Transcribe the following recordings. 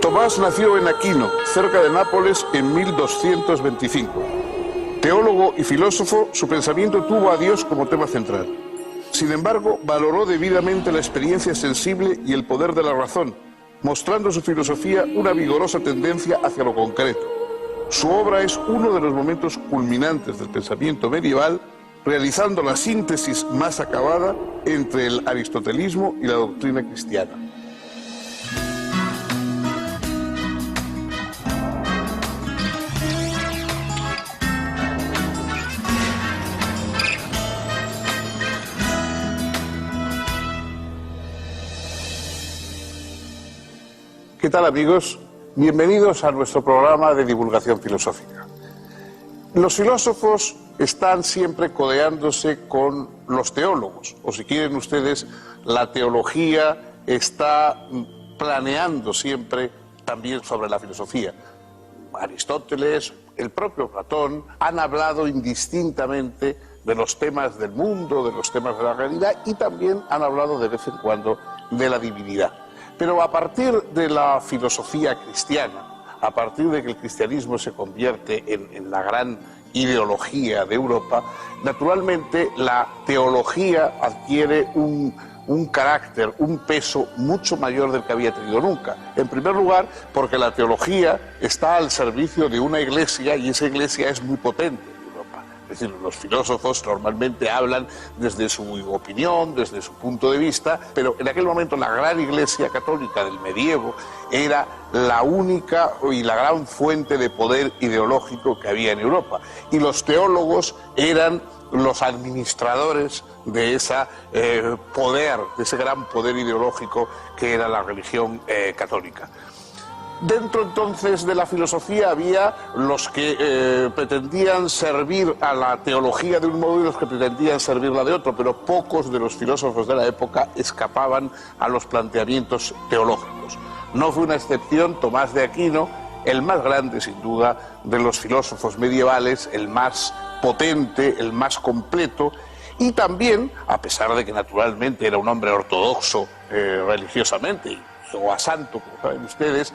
Tomás nació en Aquino, cerca de Nápoles, en 1225. Teólogo y filósofo, su pensamiento tuvo a Dios como tema central. Sin embargo, valoró debidamente la experiencia sensible y el poder de la razón, mostrando su filosofía una vigorosa tendencia hacia lo concreto. Su obra es uno de los momentos culminantes del pensamiento medieval, realizando la síntesis más acabada entre el aristotelismo y la doctrina cristiana. ¿Qué tal, amigos? Bienvenidos a nuestro programa de divulgación filosófica. Los filósofos están siempre codeándose con los teólogos, o si quieren ustedes, la teología está planeando siempre también sobre la filosofía. Aristóteles, el propio Platón, han hablado indistintamente de los temas del mundo, de los temas de la realidad, y también han hablado de vez en cuando de la divinidad. Pero a partir de la filosofía cristiana, a partir de que el cristianismo se convierte en la gran ideología de Europa, naturalmente la teología adquiere un carácter, un peso mucho mayor del que había tenido nunca. En primer lugar, porque la teología está al servicio de una iglesia y esa iglesia es muy potente. Es decir, los filósofos normalmente hablan desde su opinión, desde su punto de vista, pero en aquel momento la gran Iglesia católica del medievo era la única y la gran fuente de poder ideológico que había en Europa. Y los teólogos eran los administradores de ese poder, de ese gran poder ideológico que era la religión católica. Dentro entonces de la filosofía había los que pretendían servir a la teología de un modo y los que pretendían servirla de otro, pero pocos de los filósofos de la época escapaban a los planteamientos teológicos. No fue una excepción Tomás de Aquino, el más grande sin duda de los filósofos medievales, el más potente, el más completo, y también, a pesar de que naturalmente era un hombre ortodoxo religiosamente, o a santo, como saben ustedes,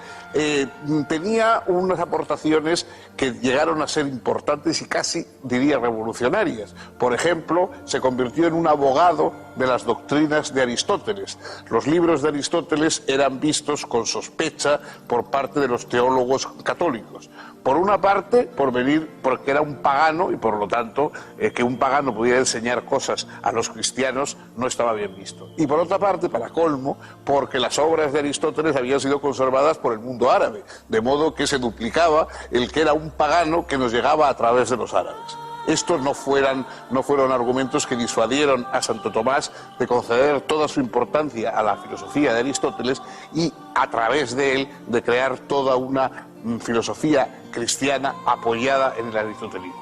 tenía unas aportaciones que llegaron a ser importantes y casi, diría, revolucionarias. Por ejemplo, se convirtió en un abogado de las doctrinas de Aristóteles. Los libros de Aristóteles eran vistos con sospecha por parte de los teólogos católicos. Por una parte, porque era un pagano y por lo tanto que un pagano pudiera enseñar cosas a los cristianos no estaba bien visto. Y por otra parte, para colmo, porque las obras de Aristóteles habían sido conservadas por el mundo árabe, de modo que se duplicaba el que era un pagano que nos llegaba a través de los árabes. Estos no fueron argumentos que disuadieron a Santo Tomás de conceder toda su importancia a la filosofía de Aristóteles y a través de él de crear toda una filosofía cristiana apoyada en el aristotelismo.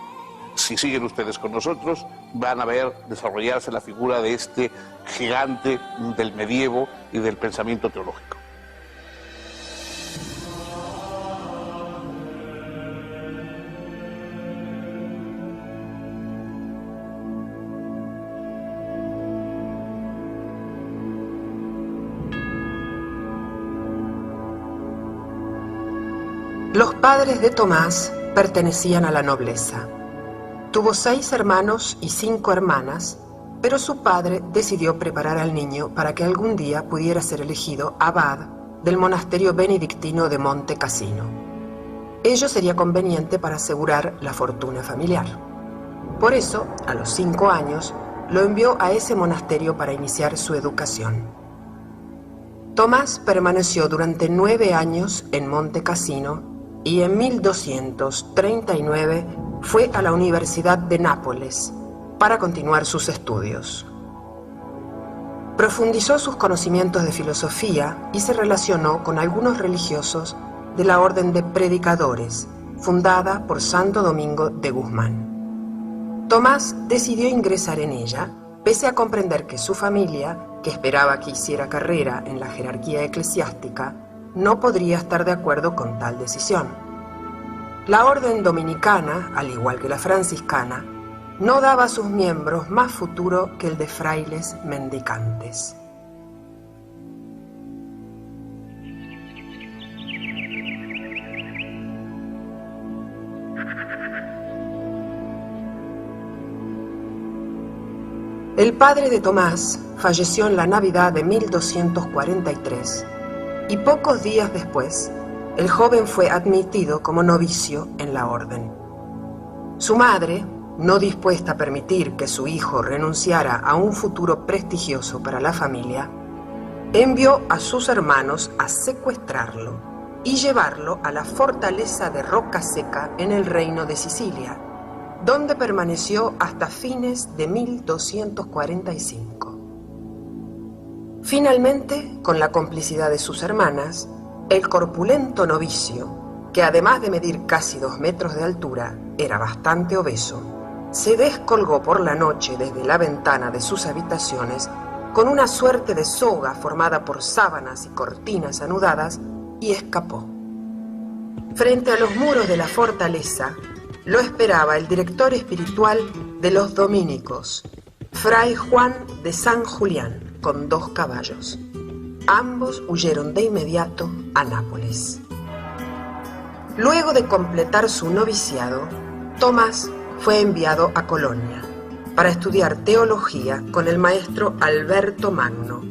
Si siguen ustedes con nosotros, van a ver desarrollarse la figura de este gigante del medievo y del pensamiento teológico. Los padres de Tomás pertenecían a la nobleza. Tuvo 6 hermanos y 5 hermanas, pero su padre decidió preparar al niño para que algún día pudiera ser elegido abad del monasterio benedictino de Monte Cassino. Ello sería conveniente para asegurar la fortuna familiar. Por eso, a los 5 años, lo envió a ese monasterio para iniciar su educación. Tomás permaneció durante 9 años en Monte Cassino y en 1239 fue a la Universidad de Nápoles para continuar sus estudios. Profundizó sus conocimientos de filosofía y se relacionó con algunos religiosos de la Orden de Predicadores, fundada por Santo Domingo de Guzmán. Tomás decidió ingresar en ella, pese a comprender que su familia, que esperaba que hiciera carrera en la jerarquía eclesiástica, no podría estar de acuerdo con tal decisión. La orden dominicana, al igual que la franciscana, no daba a sus miembros más futuro que el de frailes mendicantes. El padre de Tomás falleció en la Navidad de 1243 y pocos días después el joven fue admitido como novicio en la orden. Su madre, no dispuesta a permitir que su hijo renunciara a un futuro prestigioso para la familia, envió a sus hermanos a secuestrarlo y llevarlo a la fortaleza de Rocaseca en el reino de Sicilia, donde permaneció hasta fines de 1245. Finalmente, con la complicidad de sus hermanas, el corpulento novicio, que además de medir casi 2 metros de altura, era bastante obeso, se descolgó por la noche desde la ventana de sus habitaciones con una suerte de soga formada por sábanas y cortinas anudadas y escapó. Frente a los muros de la fortaleza lo esperaba el director espiritual de los dominicos, Fray Juan de San Julián, con 2 caballos. Ambos huyeron de inmediato a Nápoles. Luego de completar su noviciado, Tomás fue enviado a Colonia para estudiar teología con el maestro Alberto Magno.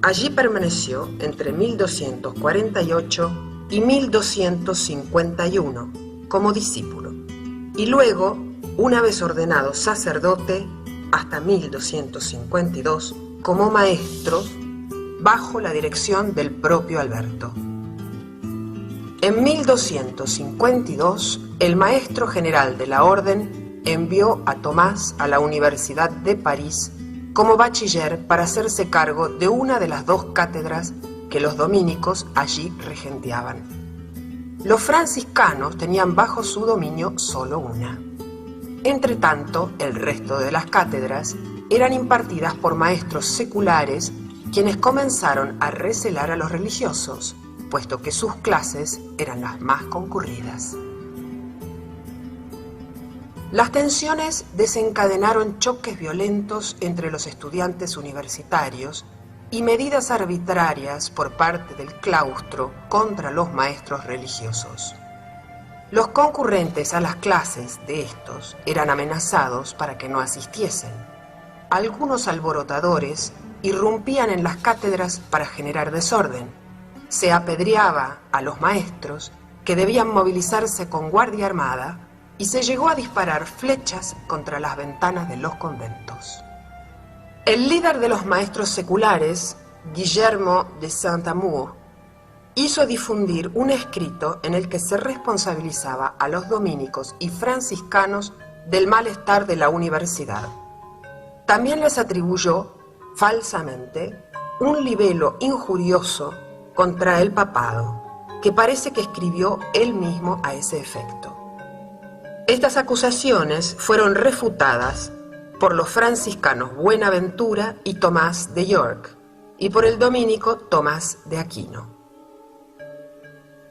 Allí permaneció entre 1248 y 1251 como discípulo y luego, una vez ordenado sacerdote, hasta 1252 como maestro bajo la dirección del propio Alberto. En 1252, el maestro general de la orden envió a Tomás a la Universidad de París como bachiller para hacerse cargo de una de las 2 cátedras que los dominicos allí regenteaban. Los franciscanos tenían bajo su dominio solo una. Entretanto, el resto de las cátedras eran impartidas por maestros seculares, quienes comenzaron a recelar a los religiosos, puesto que sus clases eran las más concurridas. Las tensiones desencadenaron choques violentos entre los estudiantes universitarios y medidas arbitrarias por parte del claustro contra los maestros religiosos. Los concurrentes a las clases de estos eran amenazados para que no asistiesen. Algunos alborotadores irrumpían en las cátedras para generar desorden. Se apedreaba a los maestros, que debían movilizarse con guardia armada, y se llegó a disparar flechas contra las ventanas de los conventos. El líder de los maestros seculares, Guillermo de Saint-Amour, hizo difundir un escrito en el que se responsabilizaba a los dominicos y franciscanos del malestar de la universidad. También les atribuyó, falsamente, un libelo injurioso contra el papado, que parece que escribió él mismo a ese efecto. Estas acusaciones fueron refutadas por los franciscanos Buenaventura y Tomás de York, y por el dominico Tomás de Aquino.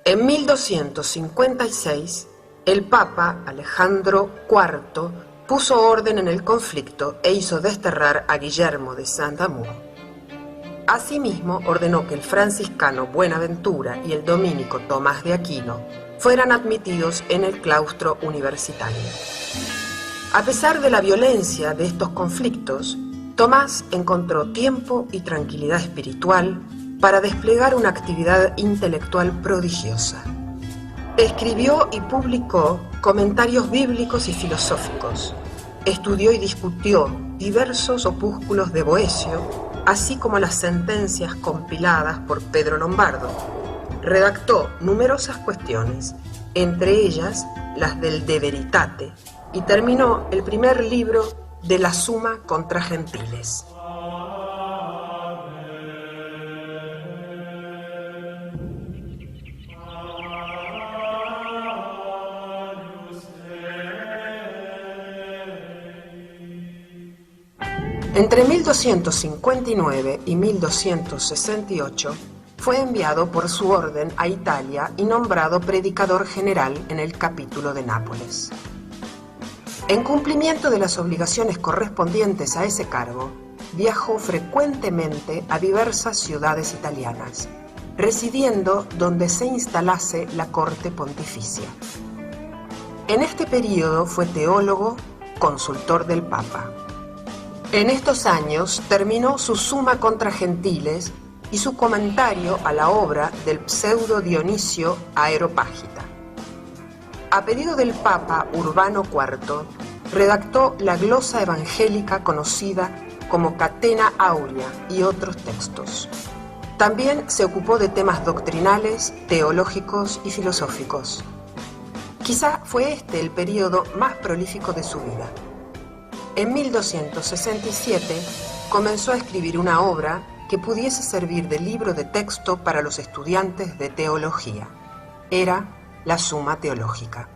En 1256, el Papa Alejandro IV puso orden en el conflicto e hizo desterrar a Guillermo de Saint-Amour. Asimismo, ordenó que el franciscano Buenaventura y el dominico Tomás de Aquino fueran admitidos en el claustro universitario. A pesar de la violencia de estos conflictos, Tomás encontró tiempo y tranquilidad espiritual para desplegar una actividad intelectual prodigiosa. Escribió y publicó comentarios bíblicos y filosóficos. Estudió y discutió diversos opúsculos de Boecio, así como las sentencias compiladas por Pedro Lombardo. Redactó numerosas cuestiones, entre ellas las del De Veritate, y terminó el primer libro de la Suma contra Gentiles. Entre 1259 y 1268 fue enviado por su orden a Italia y nombrado predicador general en el capítulo de Nápoles. En cumplimiento de las obligaciones correspondientes a ese cargo, viajó frecuentemente a diversas ciudades italianas, residiendo donde se instalase la corte pontificia. En este período fue teólogo, consultor del Papa. En estos años terminó su Summa contra Gentiles y su comentario a la obra del pseudo Dionisio Areopágita. A pedido del Papa Urbano IV, redactó la glosa evangélica conocida como Catena Aurea y otros textos. También se ocupó de temas doctrinales, teológicos y filosóficos. Quizá fue este el período más prolífico de su vida. En 1267 comenzó a escribir una obra que pudiese servir de libro de texto para los estudiantes de teología. Era la Summa Teológica.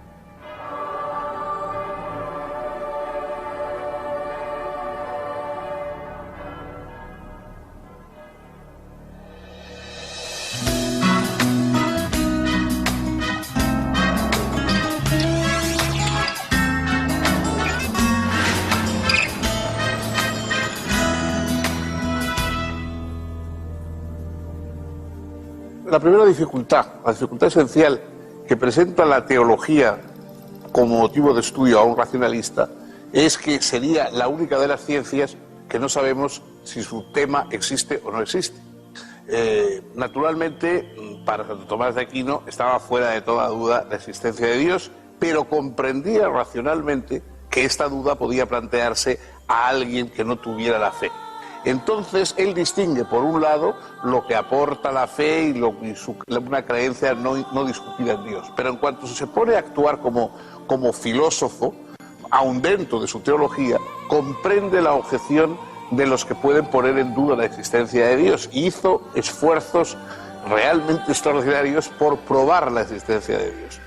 La primera dificultad, la dificultad esencial que presenta la teología como motivo de estudio a un racionalista es que sería la única de las ciencias que no sabemos si su tema existe o no existe. Naturalmente, para Santo Tomás de Aquino estaba fuera de toda duda la existencia de Dios, pero comprendía racionalmente que esta duda podía plantearse a alguien que no tuviera la fe. Entonces él distingue, por un lado, lo que aporta la fe y una creencia no discutida en Dios. Pero en cuanto se pone a actuar como filósofo, aun dentro de su teología, comprende la objeción de los que pueden poner en duda la existencia de Dios y hizo esfuerzos realmente extraordinarios por probar la existencia de Dios.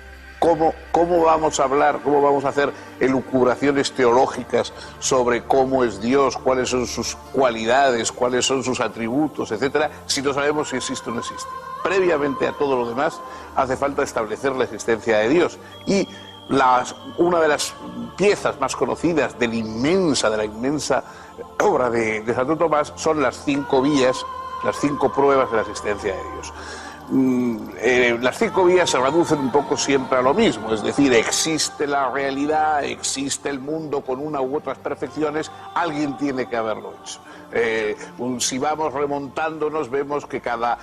¿Cómo vamos a hablar, cómo vamos a hacer elucubraciones teológicas sobre cómo es Dios, cuáles son sus cualidades, cuáles son sus atributos, etcétera, si no sabemos si existe o no existe? Previamente a todo lo demás, hace falta establecer la existencia de Dios. Y una de las piezas más conocidas de la inmensa obra de Santo Tomás son las 5 vías, las 5 pruebas de la existencia de Dios. Las 5 vías se reducen un poco siempre a lo mismo, es decir, existe la realidad, existe el mundo con una u otras perfecciones, alguien tiene que haberlo hecho. Si vamos remontándonos vemos que cada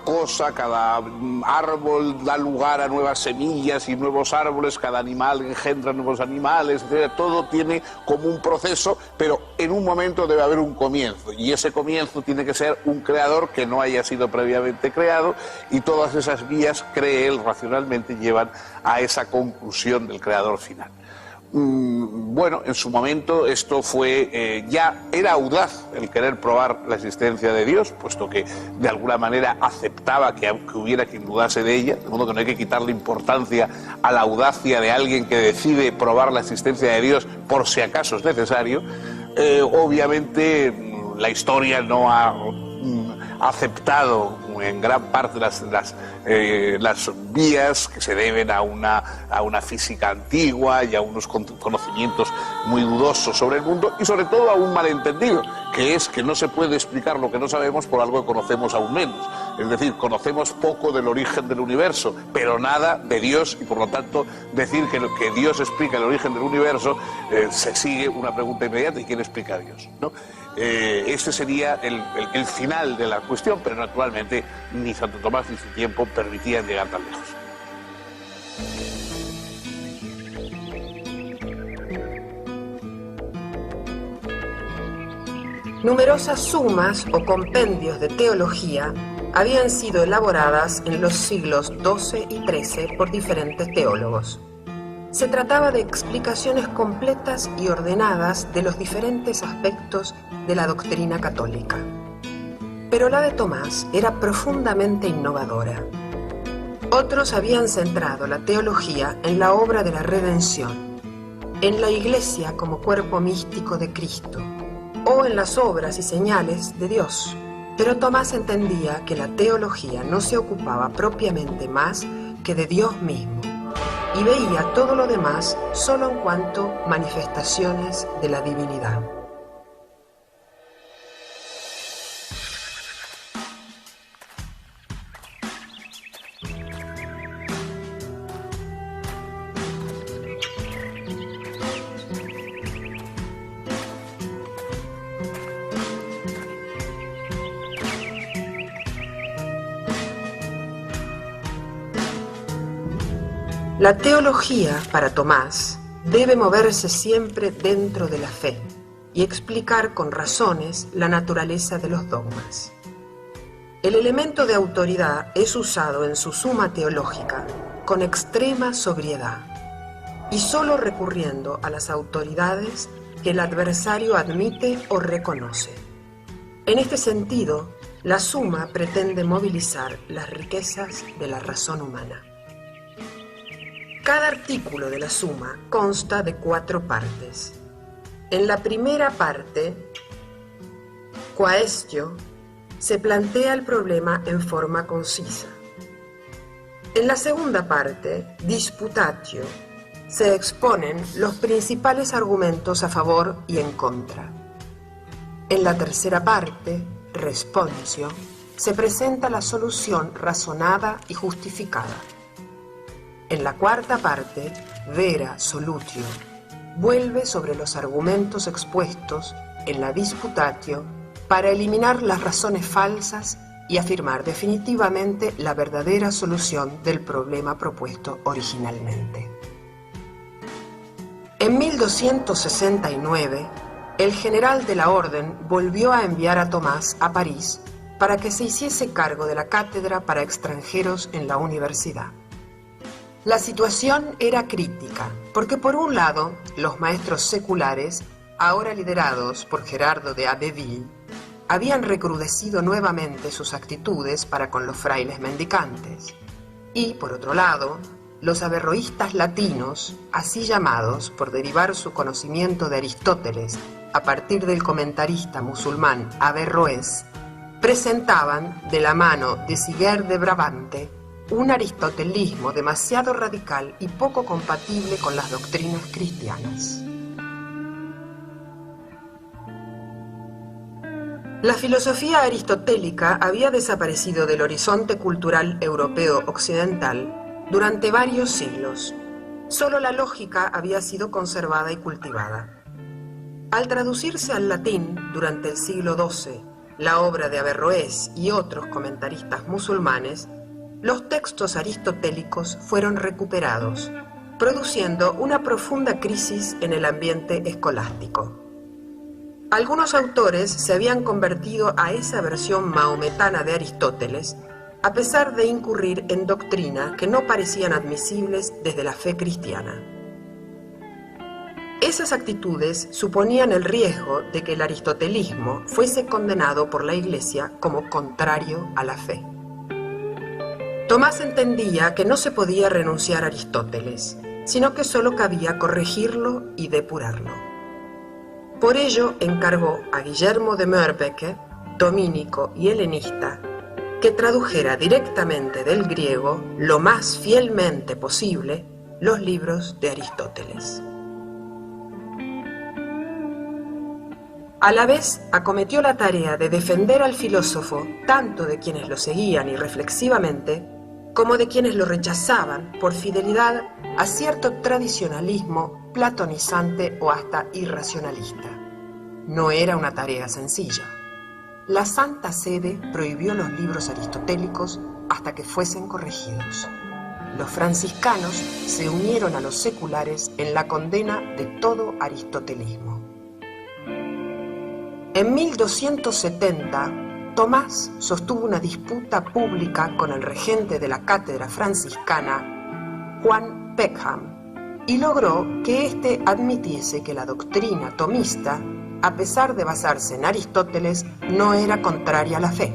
cosa, cada árbol da lugar a nuevas semillas y nuevos árboles, cada animal engendra nuevos animales, etc. Todo tiene como un proceso, pero en un momento debe haber un comienzo y ese comienzo tiene que ser un creador que no haya sido previamente creado y todas esas vías, cree él racionalmente, llevan a esa conclusión del creador final. Bueno, en su momento esto fue, ya era audaz el querer probar la existencia de Dios, puesto que de alguna manera aceptaba que hubiera quien dudase de ella, de modo que no hay que quitarle importancia a la audacia de alguien que decide probar la existencia de Dios por si acaso es necesario. Obviamente la historia no ha aceptado en gran parte las vías que se deben a una física antigua y a unos conocimientos muy dudosos sobre el mundo y sobre todo a un malentendido, que es que no se puede explicar lo que no sabemos por algo que conocemos aún menos. Es decir, conocemos poco del origen del universo, pero nada de Dios, y por lo tanto decir que Dios explica el origen del universo, se sigue una pregunta inmediata: ¿y quién explica a Dios? ¿No? Ese sería el final de la cuestión, pero naturalmente ni Santo Tomás ni su tiempo permitían llegar tan lejos. Numerosas sumas o compendios de teología habían sido elaboradas en los siglos XII y XIII por diferentes teólogos. Se trataba de explicaciones completas y ordenadas de los diferentes aspectos de la doctrina católica. Pero la de Tomás era profundamente innovadora. Otros habían centrado la teología en la obra de la redención, en la Iglesia como cuerpo místico de Cristo, o en las obras y señales de Dios. Pero Tomás entendía que la teología no se ocupaba propiamente más que de Dios mismo, y veía todo lo demás solo en cuanto manifestaciones de la divinidad. La teología, para Tomás, debe moverse siempre dentro de la fe y explicar con razones la naturaleza de los dogmas. El elemento de autoridad es usado en su suma teológica con extrema sobriedad y solo recurriendo a las autoridades que el adversario admite o reconoce. En este sentido, la suma pretende movilizar las riquezas de la razón humana. Cada artículo de la suma consta de 4 partes. En la primera parte, quaestio, se plantea el problema en forma concisa. En la segunda parte, disputatio, se exponen los principales argumentos a favor y en contra. En la tercera parte, responsio, se presenta la solución razonada y justificada. En la cuarta parte, vera solutio, vuelve sobre los argumentos expuestos en la disputatio para eliminar las razones falsas y afirmar definitivamente la verdadera solución del problema propuesto originalmente. En 1269, el general de la Orden volvió a enviar a Tomás a París para que se hiciese cargo de la cátedra para extranjeros en la universidad. La situación era crítica, porque por un lado, los maestros seculares, ahora liderados por Gerardo de Abbeville, habían recrudecido nuevamente sus actitudes para con los frailes mendicantes, y por otro lado, los averroístas latinos, así llamados por derivar su conocimiento de Aristóteles a partir del comentarista musulmán Averroés, presentaban, de la mano de Siger de Brabante, un aristotelismo demasiado radical y poco compatible con las doctrinas cristianas. La filosofía aristotélica había desaparecido del horizonte cultural europeo occidental durante varios siglos. Solo la lógica había sido conservada y cultivada. Al traducirse al latín durante el siglo XII la obra de Averroés y otros comentaristas musulmanes, los textos aristotélicos fueron recuperados, produciendo una profunda crisis en el ambiente escolástico. Algunos autores se habían convertido a esa versión mahometana de Aristóteles, a pesar de incurrir en doctrinas que no parecían admisibles desde la fe cristiana. Esas actitudes suponían el riesgo de que el aristotelismo fuese condenado por la Iglesia como contrario a la fe. Tomás entendía que no se podía renunciar a Aristóteles, sino que solo cabía corregirlo y depurarlo. Por ello encargó a Guillermo de Moerbeke, dominico y helenista, que tradujera directamente del griego, lo más fielmente posible, los libros de Aristóteles. A la vez acometió la tarea de defender al filósofo tanto de quienes lo seguían irreflexivamente como de quienes lo rechazaban por fidelidad a cierto tradicionalismo platonizante o hasta irracionalista. No era una tarea sencilla. La Santa Sede prohibió los libros aristotélicos hasta que fuesen corregidos. Los franciscanos se unieron a los seculares en la condena de todo aristotelismo. En 1270, Tomás sostuvo una disputa pública con el regente de la cátedra franciscana, Juan Peckham, y logró que éste admitiese que la doctrina tomista, a pesar de basarse en Aristóteles, no era contraria a la fe.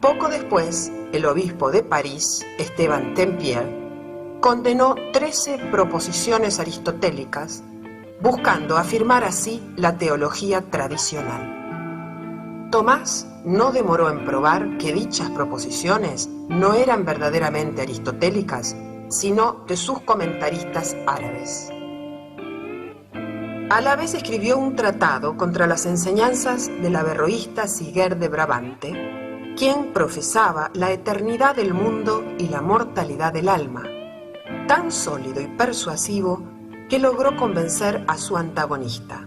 Poco después, el obispo de París, Esteban Tempier, condenó 13 proposiciones aristotélicas, buscando afirmar así la teología tradicional. Tomás no demoró en probar que dichas proposiciones no eran verdaderamente aristotélicas, sino de sus comentaristas árabes. A la vez escribió un tratado contra las enseñanzas del averroísta Siger de Brabante, quien profesaba la eternidad del mundo y la mortalidad del alma, tan sólido y persuasivo que logró convencer a su antagonista.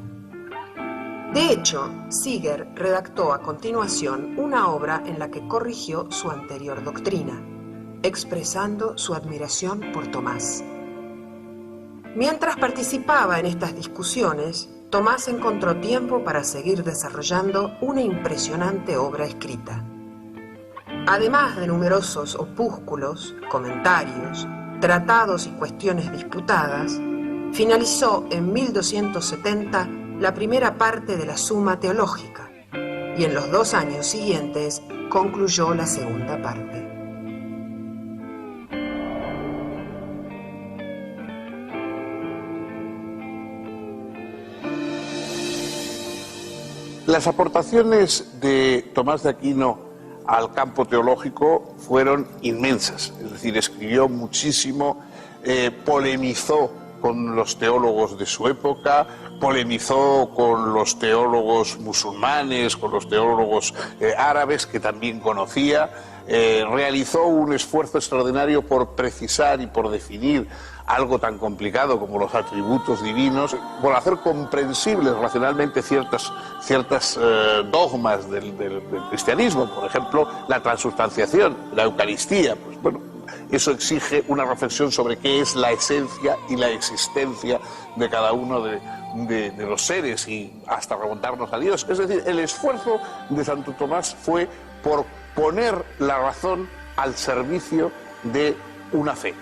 De hecho, Siger redactó a continuación una obra en la que corrigió su anterior doctrina, expresando su admiración por Tomás. Mientras participaba en estas discusiones, Tomás encontró tiempo para seguir desarrollando una impresionante obra escrita. Además de numerosos opúsculos, comentarios, tratados y cuestiones disputadas, finalizó en 1270 la primera parte de la Summa Teológica y en los 2 años siguientes concluyó la segunda parte. Las aportaciones de Tomás de Aquino al campo teológico fueron inmensas, es decir, escribió muchísimo, polemizó con los teólogos de su época, polemizó con los teólogos musulmanes, con los teólogos árabes que también conocía, realizó un esfuerzo extraordinario por precisar y por definir algo tan complicado como los atributos divinos, por hacer comprensibles racionalmente ciertas dogmas del cristianismo, por ejemplo, la transubstanciación, la Eucaristía. Pues bueno, eso exige una reflexión sobre qué es la esencia y la existencia de cada uno de los seres y hasta remontarnos a Dios. Es decir, el esfuerzo de Santo Tomás fue por poner la razón al servicio de una fe.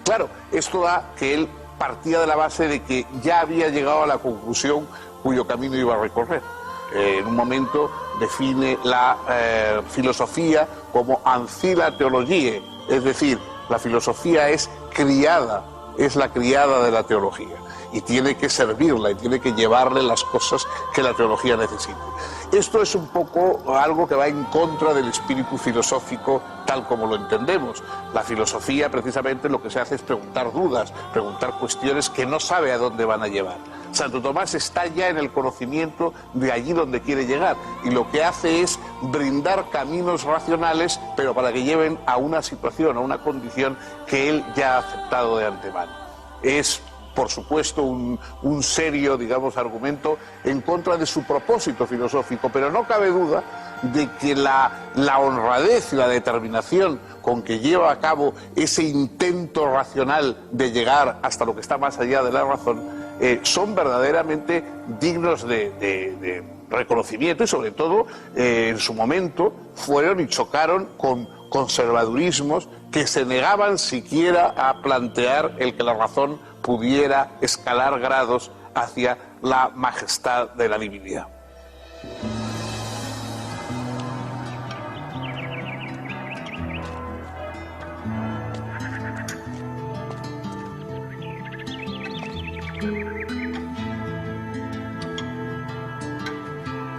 Claro, esto da que él partía de la base de que ya había llegado a la conclusión cuyo camino iba a recorrer. En un momento define la filosofía como ancilla theologiae, es decir, la filosofía es la criada de la teología y tiene que servirla y tiene que llevarle las cosas que la teología necesite. Esto es un poco algo que va en contra del espíritu filosófico tal como lo entendemos. La filosofía precisamente lo que se hace es preguntar dudas, preguntar cuestiones que no sabe a dónde van a llevar. Santo Tomás está ya en el conocimiento de allí donde quiere llegar y lo que hace es brindar caminos racionales, pero para que lleven a una situación, a una condición que él ya ha aceptado de antemano. Es, por supuesto, un serio, digamos, argumento en contra de su propósito filosófico, pero no cabe duda de que la honradez y la determinación con que lleva a cabo ese intento racional de llegar hasta lo que está más allá de la razón son verdaderamente dignos de reconocimiento y sobre todo en su momento fueron y chocaron con conservadurismos que se negaban siquiera a plantear el que la razón pudiera escalar grados hacia la majestad de la divinidad.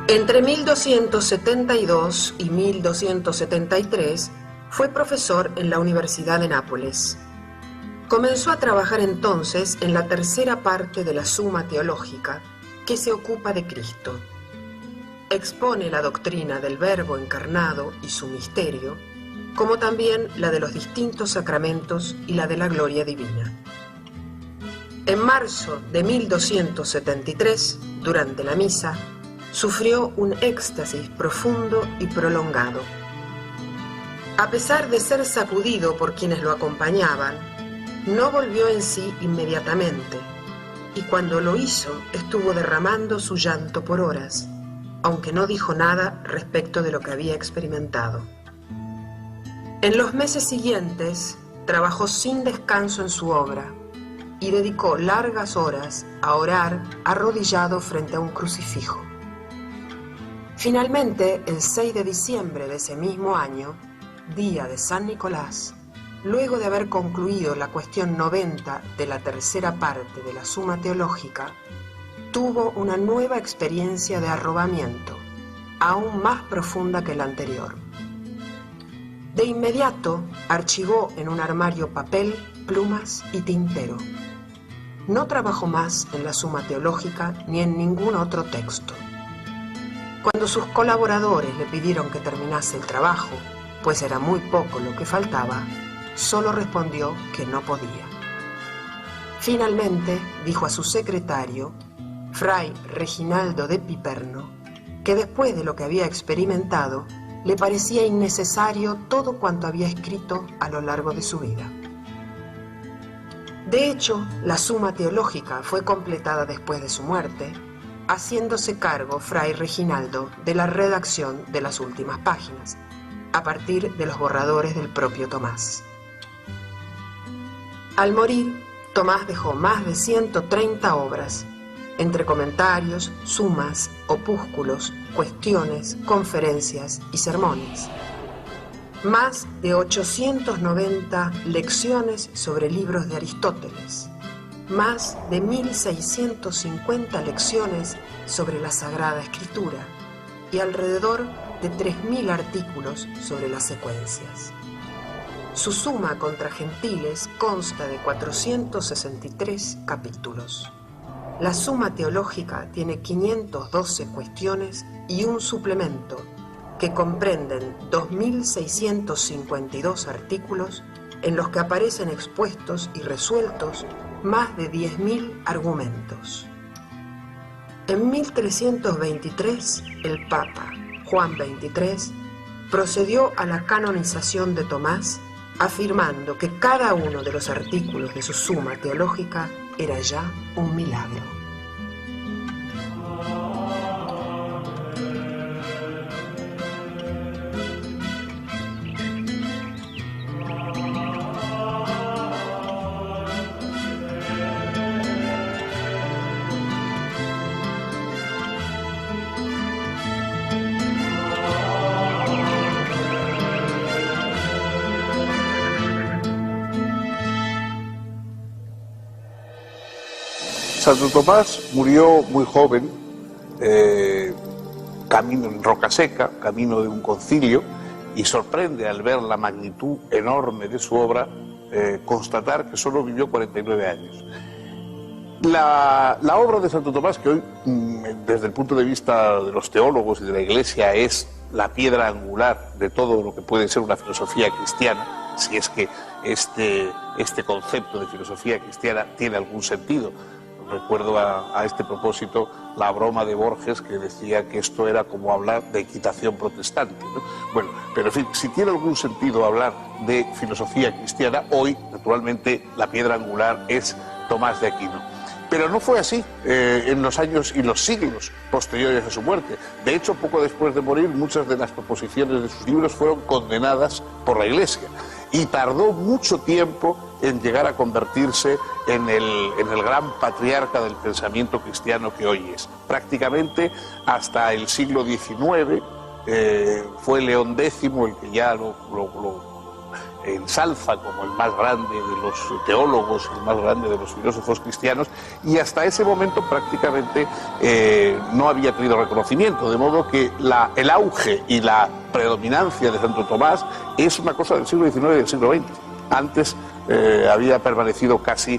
Entre 1272 y 1273 fue profesor en la Universidad de Nápoles. Comenzó a trabajar entonces en la tercera parte de la Summa Teológica, que se ocupa de Cristo. Expone la doctrina del Verbo encarnado y su misterio, como también la de los distintos sacramentos y la de la gloria divina. En marzo de 1273, durante la misa, sufrió un éxtasis profundo y prolongado. A pesar de ser sacudido por quienes lo acompañaban, no volvió en sí inmediatamente, y cuando lo hizo estuvo derramando su llanto por horas, aunque no dijo nada respecto de lo que había experimentado. En los meses siguientes trabajó sin descanso en su obra y dedicó largas horas a orar arrodillado frente a un crucifijo. Finalmente, el 6 de diciembre de ese mismo año, día de San Nicolás, luego de haber concluido la cuestión 90 de la tercera parte de la Summa Teológica, tuvo una nueva experiencia de arrobamiento, aún más profunda que la anterior. De inmediato, archivó en un armario papel, plumas y tintero. No trabajó más en la Summa Teológica ni en ningún otro texto. Cuando sus colaboradores le pidieron que terminase el trabajo, pues era muy poco lo que faltaba, solo respondió que no podía. Finalmente dijo a su secretario, Fray Reginaldo de Piperno, que después de lo que había experimentado, le parecía innecesario todo cuanto había escrito a lo largo de su vida. De hecho, la Suma Teológica fue completada después de su muerte, haciéndose cargo Fray Reginaldo de la redacción de las últimas páginas, a partir de los borradores del propio Tomás. Al morir, Tomás dejó más de 130 obras, entre comentarios, sumas, opúsculos, cuestiones, conferencias y sermones. Más de 890 lecciones sobre libros de Aristóteles, más de 1650 lecciones sobre la Sagrada Escritura y alrededor de 3000 artículos sobre las secuencias. Su Suma contra Gentiles consta de 463 capítulos. La Suma Teológica tiene 512 cuestiones y un suplemento que comprenden 2652 artículos en los que aparecen expuestos y resueltos más de 10.000 argumentos. En 1323, el Papa Juan XXIII procedió a la canonización de Tomás, afirmando que cada uno de los artículos de su Suma Teológica era ya un milagro. Santo Tomás murió muy joven, camino en Rocaseca, camino de un concilio, y sorprende al ver la magnitud enorme de su obra constatar que solo vivió 49 años. La obra de Santo Tomás, que hoy, desde el punto de vista de los teólogos y de la Iglesia, es la piedra angular de todo lo que puede ser una filosofía cristiana, si es que este concepto de filosofía cristiana tiene algún sentido. Recuerdo a este propósito la broma de Borges, que decía que esto era como hablar de equitación protestante, ¿no? Bueno, pero en fin, si tiene algún sentido hablar de filosofía cristiana, hoy, naturalmente, la piedra angular es Tomás de Aquino. Pero no fue así en los años y los siglos posteriores a su muerte. De hecho, poco después de morir, muchas de las proposiciones de sus libros fueron condenadas por la Iglesia. Y tardó mucho tiempo en llegar a convertirse en el gran patriarca del pensamiento cristiano que hoy es. Prácticamente hasta el siglo XIX fue León X el que ya lo ensalza como el más grande de los teólogos y el más grande de los filósofos cristianos, y hasta ese momento prácticamente no había tenido reconocimiento, de modo que el auge y la predominancia de Santo Tomás es una cosa del siglo XIX y del siglo XX. Antes había permanecido casi...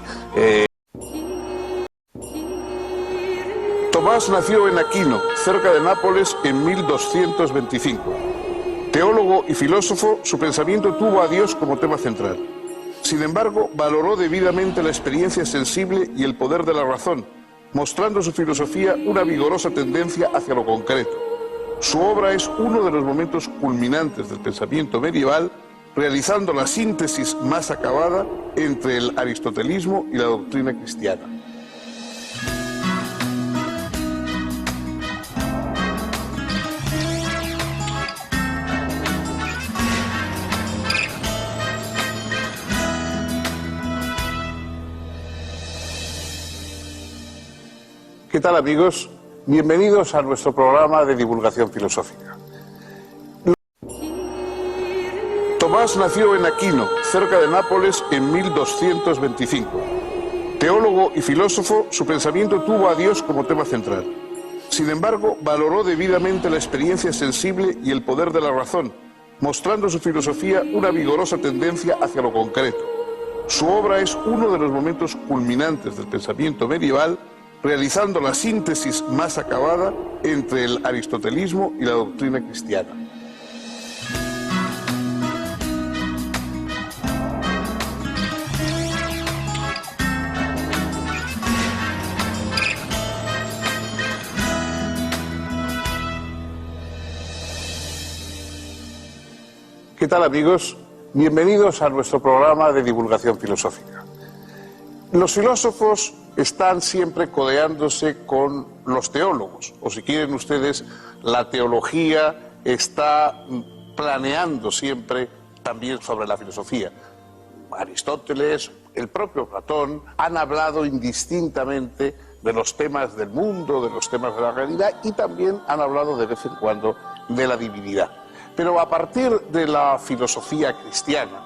Tomás nació en Aquino, cerca de Nápoles, en 1225. Teólogo y filósofo, su pensamiento tuvo a Dios como tema central. Sin embargo, valoró debidamente la experiencia sensible y el poder de la razón, mostrando su filosofía una vigorosa tendencia hacia lo concreto. Su obra es uno de los momentos culminantes del pensamiento medieval, realizando la síntesis más acabada entre el aristotelismo y la doctrina cristiana. ¿Qué tal, amigos? Bienvenidos a nuestro programa de divulgación filosófica. Tomás nació en Aquino, cerca de Nápoles, en 1225. Teólogo y filósofo, su pensamiento tuvo a Dios como tema central. Sin embargo, valoró debidamente la experiencia sensible y el poder de la razón, mostrando su filosofía una vigorosa tendencia hacia lo concreto. Su obra es uno de los momentos culminantes del pensamiento medieval, realizando la síntesis más acabada entre el aristotelismo y la doctrina cristiana. ¿Qué tal, amigos? Bienvenidos a nuestro programa de divulgación filosófica. Los filósofos están siempre codeándose con los teólogos, o si quieren ustedes, la teología está planeando siempre también sobre la filosofía. Aristóteles, el propio Platón, han hablado indistintamente de los temas del mundo, de los temas de la realidad, y también han hablado de vez en cuando de la divinidad. Pero a partir de la filosofía cristiana,